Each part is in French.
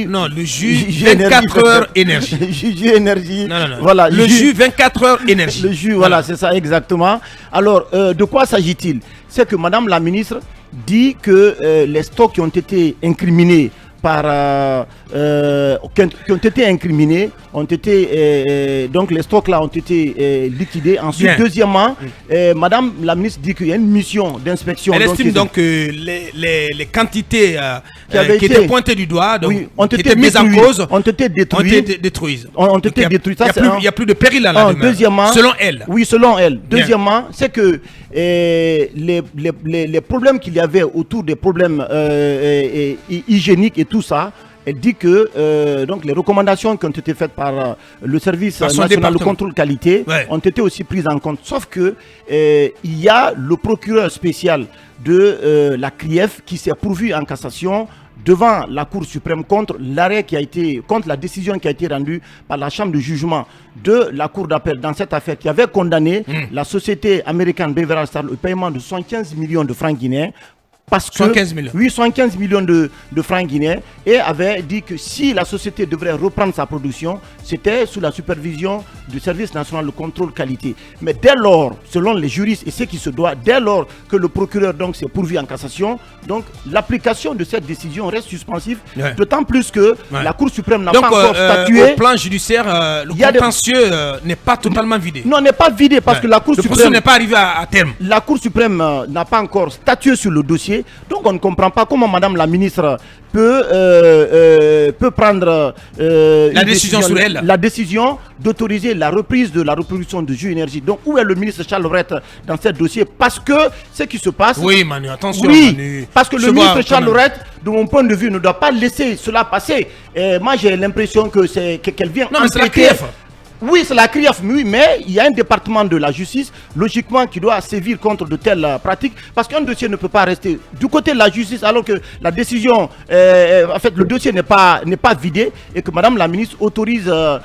énergie. Non, le jus 24 heures énergie. Jus énergie. Non. Voilà, le jus 24 heures énergie. Le jus, voilà, c'est ça exactement. Alors, de quoi s'agit-il? C'est que Madame la ministre dit que les stocks qui ont été incriminés qui ont été incriminés, donc les stocks là ont été liquidés. Ensuite, Bien. Deuxièmement, Madame la ministre dit qu'il y a une mission d'inspection. Elle estime donc que les quantités qui étaient pointées du doigt, donc, oui, ont qui été étaient mises en cause, ont été détruites. Il n'y a plus de péril à la demeure, deuxièmement, selon elle. Oui, selon elle. Bien. Deuxièmement, c'est que les problèmes qu'il y avait autour des problèmes hygiéniques et tout ça, elle dit que donc les recommandations qui ont été faites par le service national de contrôle qualité ont été aussi prises en compte. Sauf que il y a le procureur spécial de la CRIEF qui s'est pourvu en cassation devant la Cour suprême contre la décision qui a été rendue par la chambre de jugement de la Cour d'appel dans cette affaire, qui avait condamné la société américaine Beverage Star au paiement de 75 millions de francs guinéens. Parce que, 75 millions. Oui, 75 millions de francs guinéens, et avait dit que si la société devrait reprendre sa production, c'était sous la supervision du service national de contrôle qualité. Mais dès lors, selon les juristes et ce qui se doit, dès lors que le procureur donc s'est pourvu en cassation, donc l'application de cette décision reste suspensive, d'autant plus que la Cour suprême n'a pas encore statué. Au plan judiciaire, le contentieux n'est pas totalement vidé. Non, n'est pas vidé parce que la Cour suprême n'est pas arrivé à terme. La Cour suprême n'a pas encore statué sur le dossier. Donc on ne comprend pas comment Madame la ministre peut prendre la décision sur elle. La décision d'autoriser la reprise de la reproduction de jus énergie. Donc où est le ministre Charles Laurette dans ce dossier? Parce que ce qui se passe... Oui Manu, attention Manu. Parce que le ministre Charles Laurette, de mon point de vue, ne doit pas laisser cela passer. Et moi j'ai l'impression qu'elle vient... Non mais c'est la CRIEF. Oui, c'est la CRIEF, oui, mais il y a un département de la justice, logiquement, qui doit sévir contre de telles pratiques, parce qu'un dossier ne peut pas rester du côté de la justice, alors que la décision, en fait, le dossier n'est pas vidé, et que Madame la ministre autorise à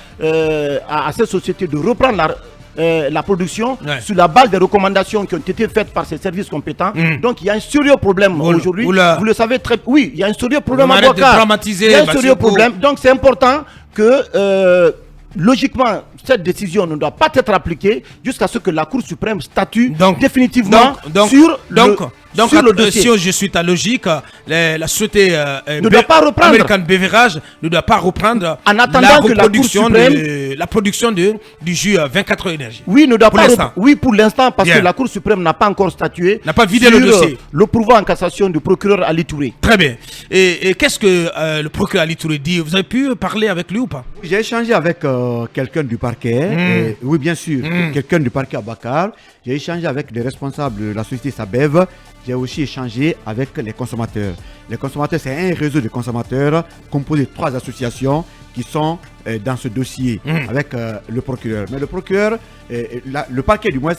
cette société de reprendre la production sur la base des recommandations qui ont été faites par ces services compétents. Donc il y a un sérieux problème aujourd'hui. Vous le savez très bien. Oui, il y a un sérieux problème à Ouakar. Il y a un sérieux problème. Donc c'est important que... logiquement, cette décision ne doit pas être appliquée jusqu'à ce que la Cour suprême statue définitivement sur le dossier. Si je suis ta logique, la société ne doit pas reprendre. American Beverage ne doit pas reprendre en attendant que la Cour suprême la production du jus 24 heures énergie. Oui, ne doit pas oui, pour l'instant, parce que la Cour suprême n'a pas encore statué. N'a pas vidé le dossier. Le pourvoi en cassation du procureur Ali Touré. Très bien. Et qu'est-ce que le procureur Ali Touré dit? Vous avez pu parler avec lui ou pas? J'ai échangé avec quelqu'un du parquet. Oui, bien sûr, quelqu'un du parquet à Ouakar. J'ai échangé avec les responsables de la société Sabev. J'ai aussi échangé avec les consommateurs. Les consommateurs, c'est un réseau de consommateurs composé de 3 associations qui sont dans ce dossier avec le procureur. Mais le procureur, le parquet du moins,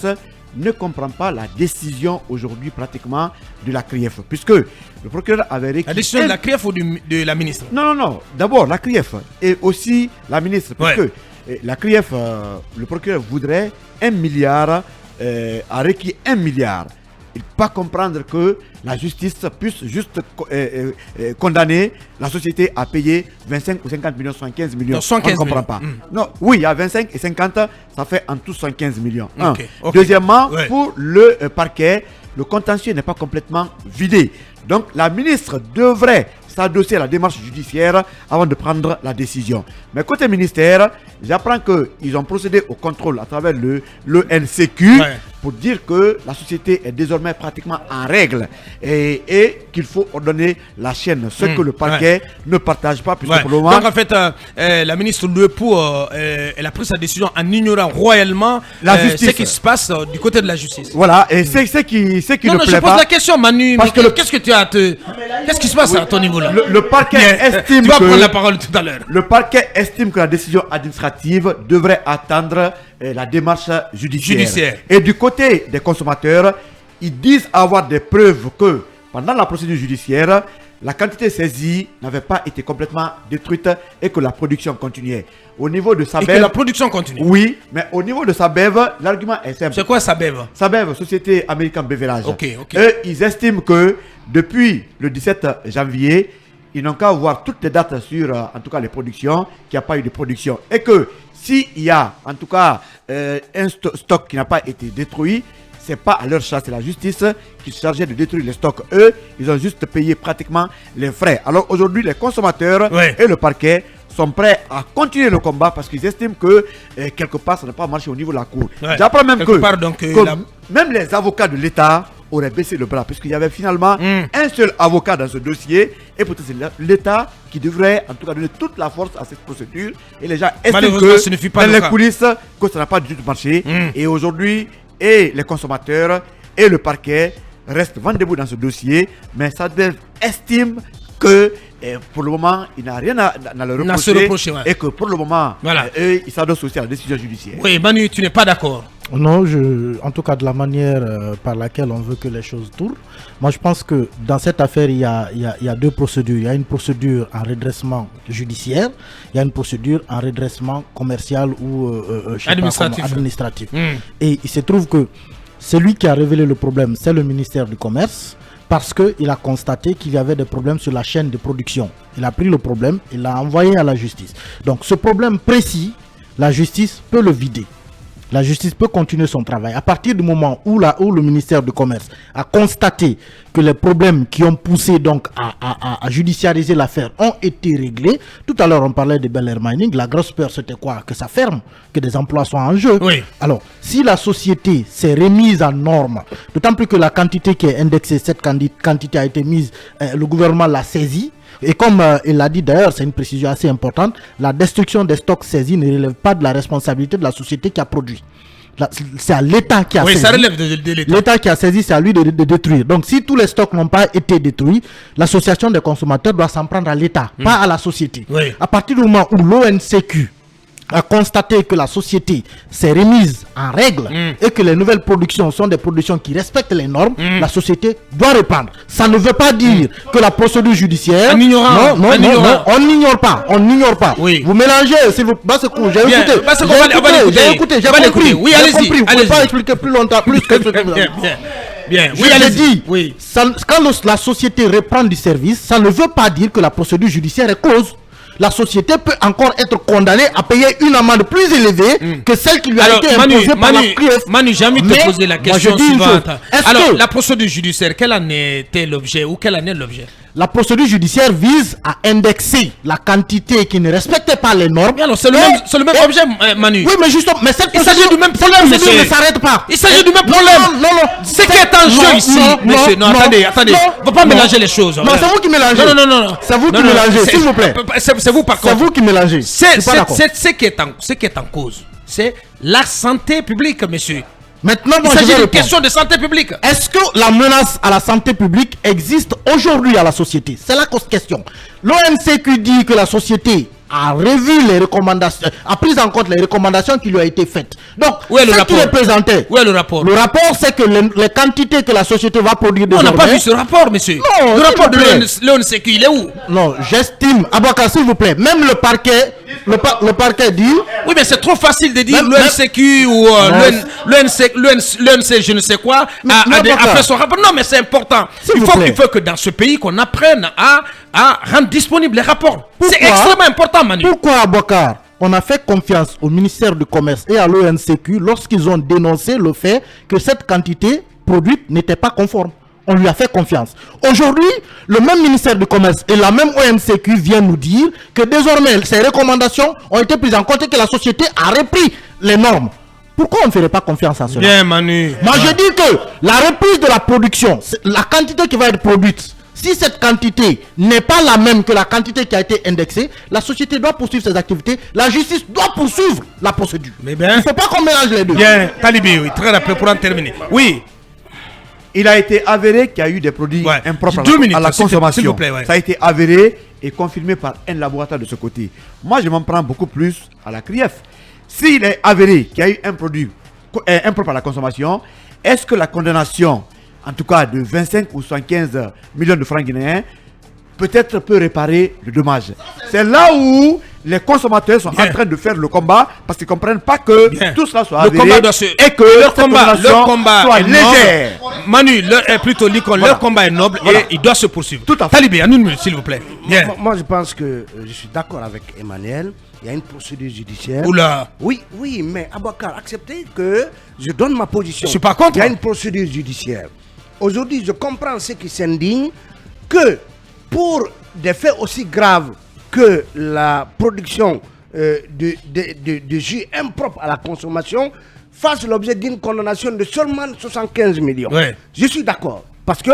ne comprend pas la décision aujourd'hui pratiquement de la CRIEF, puisque le procureur avait requis... La décision de la CRIEF ou de la ministre? Non. D'abord, la CRIEF et aussi la ministre, puisque la CRIEF, le procureur voudrait 1 milliard, a requis 1 milliard. Il ne peut pas comprendre que la justice puisse juste condamner la société à payer 25 ou 50 millions, 75 millions. Non, 75 on ne comprend pas. Non, oui, il y a 25 et 50, ça fait en tout 75 millions. Okay. Deuxièmement, pour le parquet, le contentieux n'est pas complètement vidé. Donc la ministre devrait s'adosser à la démarche judiciaire avant de prendre la décision. Mais côté ministère, j'apprends qu'ils ont procédé au contrôle à travers le NCQ pour dire que la société est désormais pratiquement en règle et qu'il faut ordonner la chaîne, ce que le parquet ne partage pas. Puisque pour le moment... Donc en fait, la ministre Lepoux, elle a pris sa décision en ignorant royalement ce qui se passe du côté de la justice. Voilà, et c'est ce qui ne plaît pas. Je pose la question, Manu, qu'est-ce que tu as qu'est-ce qui se passe à ton niveau là? Le parquet estime tu vas prendre la parole tout à l'heure. Le parquet estime que la décision administrative devrait attendre la démarche judiciaire. Et du côté des consommateurs, ils disent avoir des preuves que pendant la procédure judiciaire, la quantité saisie n'avait pas été complètement détruite et que la production continuait. Au niveau de Sabev... Et que la production continue. Oui, mais au niveau de Sabev, l'argument est simple. C'est quoi Sabev? Sabev, Société Américaine Beverage. Ok. Eux, ils estiment que depuis le 17 janvier, ils n'ont qu'à voir toutes les dates sur, en tout cas, les productions, qu'il n'y a pas eu de production. Et que s'il y a, en tout cas, un stock qui n'a pas été détruit, ce n'est pas à leur charge, c'est la justice qui se chargeait de détruire les stocks. Eux, ils ont juste payé pratiquement les frais. Alors aujourd'hui, les consommateurs et le parquet sont prêts à continuer le combat parce qu'ils estiment que quelque part, ça n'a pas marché au niveau de la cour. J'apprends même même les avocats de l'État auraient baissé le bras puisqu'il y avait finalement un seul avocat dans ce dossier et peut-être c'est l'État qui devrait en tout cas donner toute la force à cette procédure et les gens estiment que dans les coulisses que ça n'a pas du tout marché et aujourd'hui et les consommateurs et le parquet restent vent debout dans ce dossier, mais SADBEV estime que pour le moment, il n'a rien à le reprocher et que pour le moment, il s'adosse aussi à la décision judiciaire. Oui, Manu, tu n'es pas d'accord? Non, en tout cas de la manière par laquelle on veut que les choses tournent. Moi, je pense que dans cette affaire, il y a deux procédures. Il y a une procédure en redressement judiciaire, il y a une procédure en redressement commercial ou administratif. Et il se trouve que celui qui a révélé le problème, c'est le ministère du Commerce, parce qu'il a constaté qu'il y avait des problèmes sur la chaîne de production. Il a pris le problème, il l'a envoyé à la justice. Donc ce problème précis, la justice peut le vider. La justice peut continuer son travail. À partir du moment où le ministère du Commerce a constaté que les problèmes qui ont poussé donc à judiciariser l'affaire ont été réglés. Tout à l'heure, on parlait de Bel Air Mining. La grosse peur, c'était quoi? Que ça ferme, que des emplois soient en jeu. Oui. Alors, si la société s'est remise en norme, d'autant plus que la quantité qui est indexée, cette quantité a été mise, le gouvernement l'a saisie. Et comme il l'a dit d'ailleurs, c'est une précision assez importante, la destruction des stocks saisis ne relève pas de la responsabilité de la société qui a produit. C'est à l'État qui a saisi. Oui, ça relève de l'État. L'État qui a saisi, c'est à lui de détruire. Donc si tous les stocks n'ont pas été détruits, l'association des consommateurs doit s'en prendre à l'État, pas à la société. Oui. À partir du moment où l'ONCQ a constaté que la société s'est remise en règle et que les nouvelles productions sont des productions qui respectent les normes, la société doit reprendre. Ça ne veut pas dire que la procédure judiciaire... On n'ignore pas. Oui. Vous mélangez, s'il vous plaît, j'ai écouté, j'ai compris. Oui, allez-y. Vous ne pouvez pas expliquer plus longtemps, plus que ce que vous avez dit. Bien, oui, je l'ai dit, quand la société reprend du service, ça ne veut pas dire que la procédure judiciaire est close. La société peut encore être condamnée à payer une amende plus élevée que celle qui lui a été imposée par la CRIEF. Manu, j'ai envie de te poser la question suivante. Alors, la procédure judiciaire, quelle année était l'objet ou quelle année l'objet? La procédure judiciaire vise à indexer la quantité qui ne respectait pas les normes. Alors, c'est le même objet, Manu. Oui, mais justement, mais cette procédure du même problème, monsieur. Ne s'arrête pas. Il s'agit du même problème. Non. Ce qui est en jeu ici, monsieur. Non, attendez. Il ne faut pas mélanger les choses. Non, c'est vous qui mélangez. Non. C'est vous qui mélangez, s'il vous plaît. C'est vous, par contre. C'est vous qui mélangez. Ce qui est en cause, c'est la santé publique, monsieur. Maintenant, il s'agit d'une question de santé publique. Est-ce que la menace à la santé publique existe aujourd'hui à la société? C'est la question. L'ONCQ dit que la société a revu les recommandations, a pris en compte les recommandations qui lui ont été faites. Donc, ce qui est présenté. Où est le rapport? Le rapport, c'est que les quantités que la société va produire désormais... On n'a pas vu ce rapport, monsieur. Non, le rapport de l'ONCQ, il est où? Non, j'estime, Abouakar, s'il vous plaît, même le parquet dit... Oui, mais c'est trop facile de dire l'ONCQ ou l'ONC, je ne sais quoi, a fait son rapport. Non, mais c'est important. Il faut que dans ce pays, qu'on apprenne à rendre disponibles les rapports. C'est extrêmement important, Manu. Pourquoi, Abouakar, on a fait confiance au ministère du Commerce et à l'ONCQ lorsqu'ils ont dénoncé le fait que cette quantité produite n'était pas conforme? On lui a fait confiance. Aujourd'hui, le même ministère du Commerce et la même ONCQ vient nous dire que désormais, ces recommandations ont été prises en compte et que la société a repris les normes. Pourquoi on ne ferait pas confiance à cela? Bien, Manu. Moi, je dis que la reprise de la production, la quantité qui va être produite, si cette quantité n'est pas la même que la quantité qui a été indexée, la société doit poursuivre ses activités, la justice doit poursuivre la procédure. Mais bien, il ne faut pas qu'on mélange les deux. Bien, Talibi, oui, très rapide pour en terminer. Oui. Il a été avéré qu'il y a eu des produits impropres à la consommation. S'il vous plaît, ça a été avéré et confirmé par un laboratoire de ce côté. Moi, je m'en prends beaucoup plus à la CRIEF. S'il est avéré qu'il y a eu un produit impropre à la consommation, est-ce que la condamnation, en tout cas de 25 ou 75 millions de francs guinéens, peut-être peut réparer le dommage? C'est là où les consommateurs sont en train de faire le combat parce qu'ils ne comprennent pas que tout cela soit avéré et que leur combat soit est léger. Manu, plutôt leur combat est noble et il doit se poursuivre. Tout à fait. Talibé, en une minute, s'il vous plaît. Bien. Moi, je pense que je suis d'accord avec Emmanuel. Il y a une procédure judiciaire. Oula. Oui, mais Abouakar, acceptez que je donne ma position. Je suis pas contre. Il y a une procédure judiciaire. Aujourd'hui, je comprends ceux qui s'indignent que pour des faits aussi graves que la production de jus impropre à la consommation fasse l'objet d'une condamnation de seulement 75 millions. Ouais. Je suis d'accord. Parce que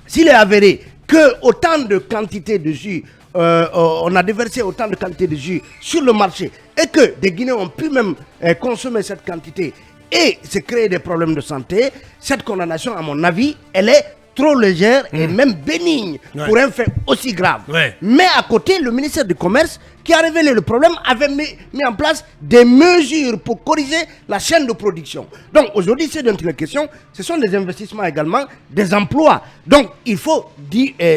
s'il est avéré que autant de quantités de jus, on a déversé autant de quantités de jus sur le marché et que des Guinéens ont pu même consommer cette quantité et se créer des problèmes de santé, cette condamnation, à mon avis, elle est trop légère et même bénigne pour un fait aussi grave. Ouais. Mais à côté, le ministère du Commerce, qui a révélé le problème, avait mis en place des mesures pour corriger la chaîne de production. Donc aujourd'hui, c'est dont il est question, ce sont des investissements également, des emplois. Donc il faut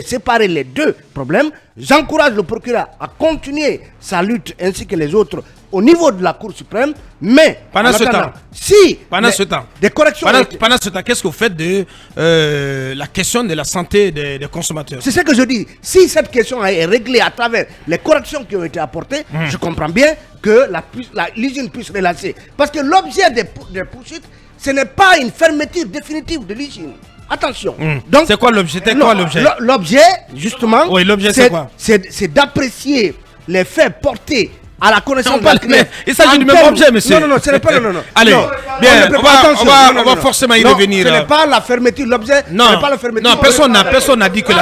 séparer les deux problèmes. J'encourage le procureur à continuer sa lutte ainsi que les autres au niveau de la Cour suprême, mais pendant ce temps, des corrections pendant ce temps, qu'est-ce que vous faites de la question de la santé des consommateurs? C'est ce que je dis. Si cette question est réglée à travers les corrections qui ont été apportées, je comprends bien que l'usine puisse relancer. Parce que l'objet des poursuites, ce n'est pas une fermeture définitive de l'usine. Attention. Donc, c'est quoi l'objet? L'objet, justement, oui, l'objet, c'est quoi? C'est d'apprécier les faits portés à la connaissance de la CNEF. Il s'agit du même objet, monsieur. Non, ce n'est pas. Non. Allez, bien, on va forcément y revenir. Ce n'est pas la fermeture, l'objet. Non, personne n'a dit que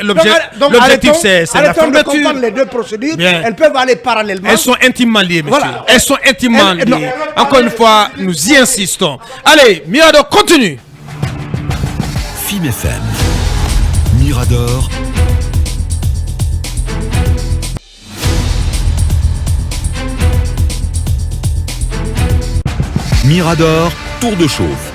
l'objectif c'est la fermeture. De comprendre les deux procédures, elles peuvent aller parallèlement. Elles sont intimement liées, monsieur. Voilà. Elles sont intimement liées. Encore une fois, nous y insistons. Allez, Mirador, continue. FIM FM, Mirador. Mirador, tour de chauffe.